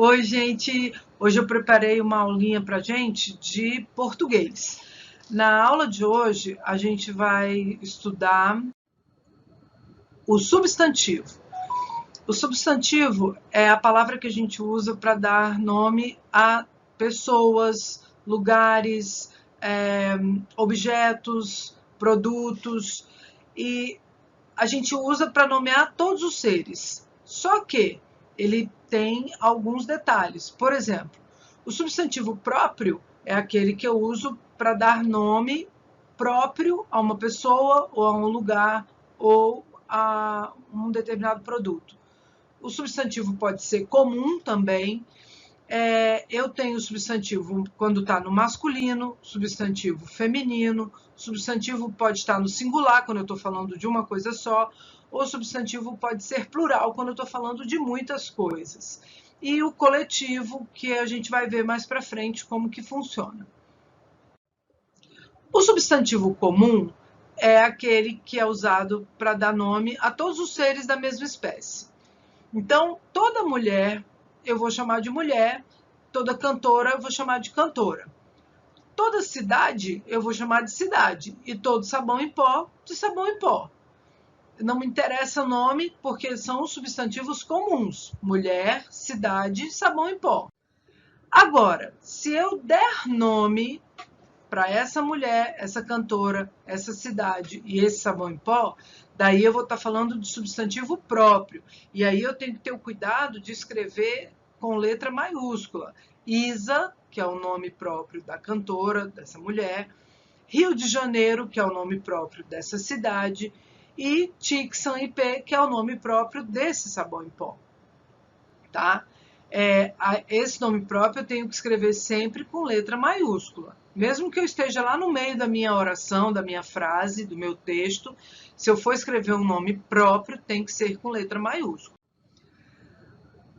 Oi, gente! Hoje eu preparei uma aulinha para gente de português. Na aula de hoje, a gente vai estudar o substantivo. O substantivo é a palavra que a gente usa para dar nome a pessoas, lugares, objetos, produtos, e a gente usa para nomear todos os seres. Só que ele tem alguns detalhes. Por exemplo, o substantivo próprio é aquele que eu uso para dar nome próprio a uma pessoa ou a um lugar ou a um determinado produto. O substantivo pode ser comum também. Eu tenho substantivo quando está no masculino, substantivo feminino, substantivo pode estar no singular, quando eu estou falando de uma coisa só, ou substantivo pode ser plural, quando eu estou falando de muitas coisas. E o coletivo, que a gente vai ver mais para frente como que funciona. O substantivo comum é aquele que é usado para dar nome a todos os seres da mesma espécie. Então, toda mulher eu vou chamar de mulher, toda cantora eu vou chamar de cantora. Toda cidade eu vou chamar de cidade e todo sabão em pó de sabão em pó. Não me interessa o nome porque são substantivos comuns: mulher, cidade, sabão em pó. Agora, se eu der nome para essa mulher, essa cantora, essa cidade e esse sabão em pó, daí eu vou estar falando de substantivo próprio. E aí eu tenho que ter o cuidado de escrever com letra maiúscula. Isa, que é o nome próprio da cantora, dessa mulher. Rio de Janeiro, que é o nome próprio dessa cidade. E Tixan IP, que é o nome próprio desse sabão em pó. Tá? Esse nome próprio eu tenho que escrever sempre com letra maiúscula. Mesmo que eu esteja lá no meio da minha oração, da minha frase, do meu texto, se eu for escrever um nome próprio, tem que ser com letra maiúscula.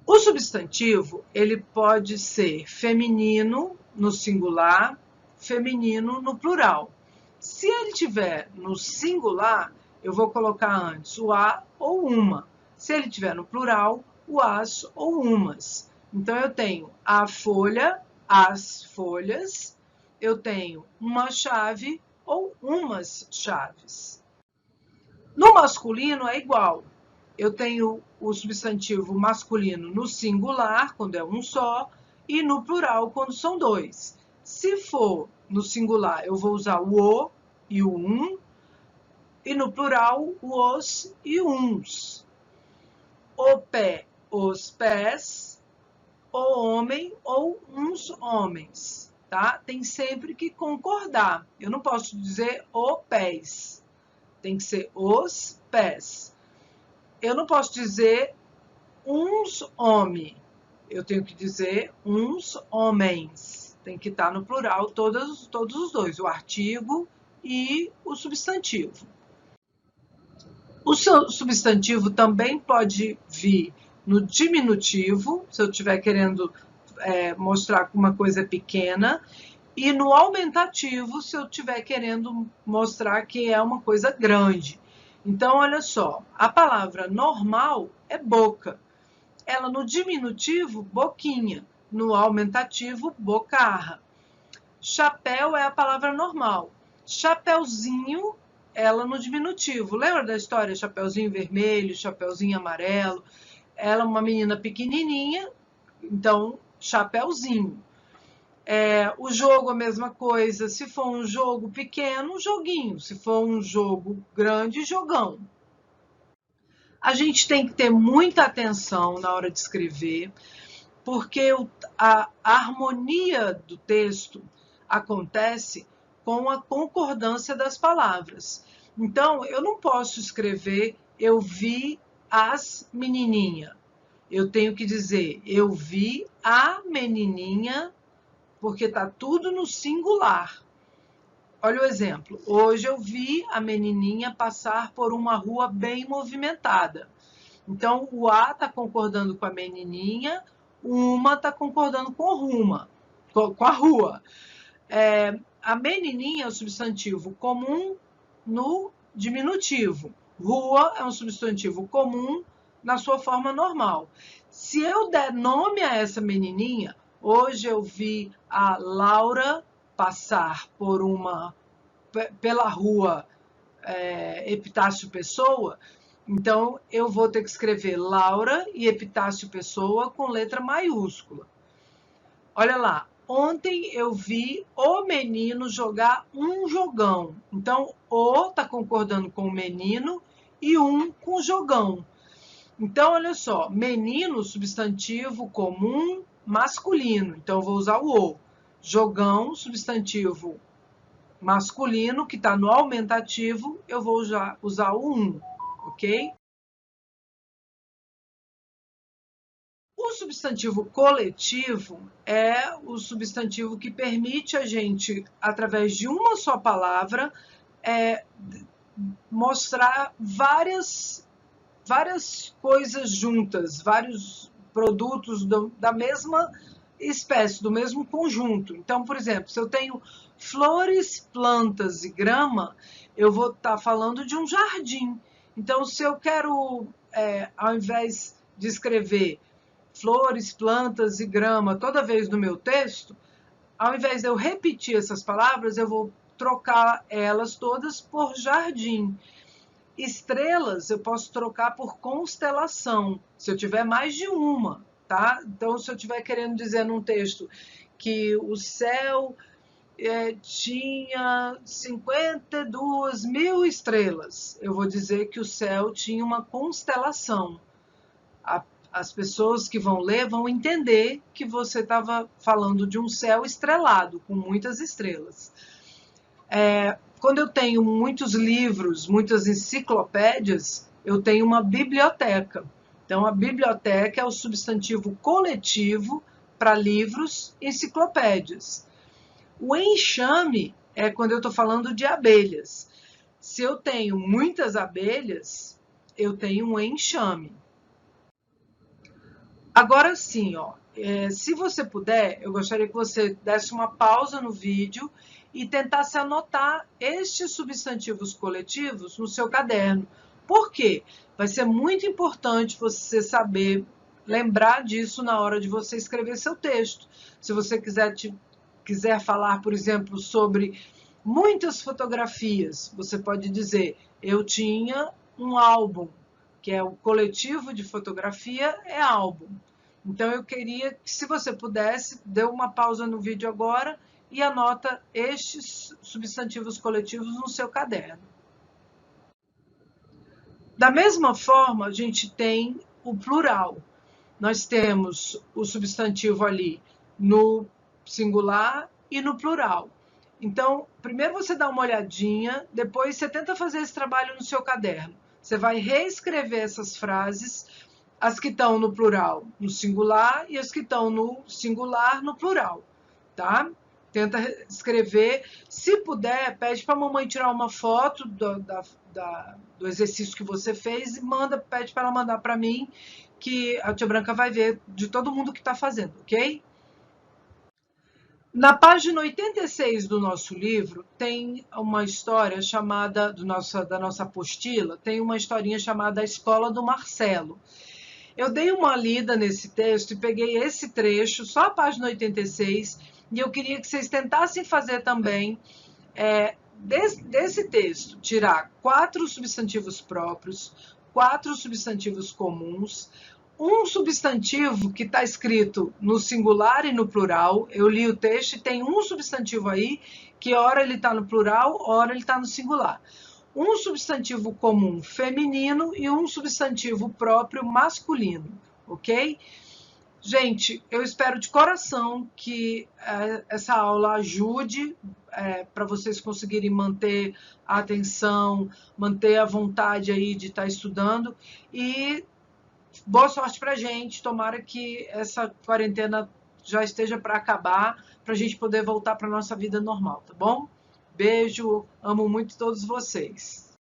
O substantivo, ele pode ser feminino no singular, feminino no plural. Se ele tiver no singular, eu vou colocar antes o a ou uma. Se ele tiver no plural, o as ou umas. Então, eu tenho a folha, as folhas, eu tenho uma chave ou umas chaves. No masculino é igual. Eu tenho o substantivo masculino no singular, quando é um só, e no plural, quando são dois. Se for no singular, eu vou usar o o e o um, e no plural, o os e uns. O pé, os pés, o homem ou uns homens, tá? Tem sempre que concordar. Eu não posso dizer o pés, tem que ser os pés. Eu não posso dizer uns homens, eu tenho que dizer uns homens. Tem que estar no plural todos os dois, o artigo e o substantivo. O substantivo também pode vir no diminutivo, se eu estiver querendo mostrar que uma coisa é pequena, e no aumentativo, se eu estiver querendo mostrar que é uma coisa grande. Então, olha só, a palavra normal é boca. Ela no diminutivo, boquinha. No aumentativo, bocarra. Chapéu é a palavra normal. Chapeuzinho, ela no diminutivo. Lembra da história? Chapeuzinho vermelho, chapeuzinho amarelo. Ela é uma menina pequenininha, então, chapeuzinho. O jogo, a mesma coisa. Se for um jogo pequeno, joguinho. Se for um jogo grande, jogão. A gente tem que ter muita atenção na hora de escrever, porque a harmonia do texto acontece com a concordância das palavras. Então, eu não posso escrever eu vi as menininha. Eu tenho que dizer eu vi a menininha, porque está tudo no singular. Olha o exemplo. Hoje eu vi a menininha passar por uma rua bem movimentada. Então, o a está concordando com a menininha, uma está concordando com a rua. A menininha é o substantivo comum no diminutivo. Rua é um substantivo comum na sua forma normal. Se eu der nome a essa menininha, hoje eu vi a Laura passar pela rua Epitácio Pessoa, então eu vou ter que escrever Laura e Epitácio Pessoa com letra maiúscula. Olha lá, ontem eu vi o menino jogar um jogão. Então, o está concordando com o menino e um com o jogão. Então, olha só, menino, substantivo comum masculino. Então, eu vou usar o o. Jogão, substantivo masculino, que está no aumentativo, eu vou usar o um, ok? O substantivo coletivo é o substantivo que permite a gente, através de uma só palavra, mostrar várias coisas juntas, vários produtos da mesma espécie, do mesmo conjunto. Então, por exemplo, se eu tenho flores, plantas e grama, eu vou estar falando de um jardim. Então, se eu quero, ao invés de escrever flores, plantas e grama toda vez no meu texto, ao invés de eu repetir essas palavras, eu vou trocar elas todas por jardim. Estrelas eu posso trocar por constelação, se eu tiver mais de uma, tá? Então, se eu estiver querendo dizer num texto que o céu tinha 52.000 estrelas, eu vou dizer que o céu tinha uma constelação. As pessoas que vão ler vão entender que você estava falando de um céu estrelado, com muitas estrelas. Quando eu tenho muitos livros, muitas enciclopédias, eu tenho uma biblioteca. Então, a biblioteca é o substantivo coletivo para livros e enciclopédias. O enxame é quando eu estou falando de abelhas. Se eu tenho muitas abelhas, eu tenho um enxame. Agora sim, se você puder, eu gostaria que você desse uma pausa no vídeo e tentasse anotar estes substantivos coletivos no seu caderno. Por quê? Vai ser muito importante você saber lembrar disso na hora de você escrever seu texto. Se você quiser falar, por exemplo, sobre muitas fotografias, você pode dizer, eu tinha um álbum, que é o coletivo de fotografia, é álbum. Então, eu queria que, se você pudesse, dê uma pausa no vídeo agora e anota estes substantivos coletivos no seu caderno. Da mesma forma, a gente tem o plural. Nós temos o substantivo ali no singular e no plural. Então, primeiro você dá uma olhadinha, depois você tenta fazer esse trabalho no seu caderno. Você vai reescrever essas frases, as que estão no plural no singular e as que estão no singular no plural, tá? Tenta escrever. Se puder, pede para a mamãe tirar uma foto do exercício que você fez e pede para ela mandar para mim, que a tia Branca vai ver de todo mundo que está fazendo, ok? Na página 86 do nosso livro, tem uma história chamada, da nossa apostila, tem uma historinha chamada A Escola do Marcelo. Eu dei uma lida nesse texto e peguei esse trecho, só a página 86, e eu queria que vocês tentassem fazer também, desse texto, tirar 4 substantivos próprios, 4 substantivos comuns, um substantivo que está escrito no singular e no plural. Eu li o texto e tem um substantivo aí que ora ele está no plural, ora ele está no singular. Um substantivo comum feminino e um substantivo próprio masculino, ok? Gente, eu espero de coração que essa aula ajude para vocês conseguirem manter a atenção, manter a vontade aí de estar estudando, e boa sorte para a gente. Tomara que essa quarentena já esteja para acabar, para a gente poder voltar para a nossa vida normal, tá bom? Beijo, amo muito todos vocês.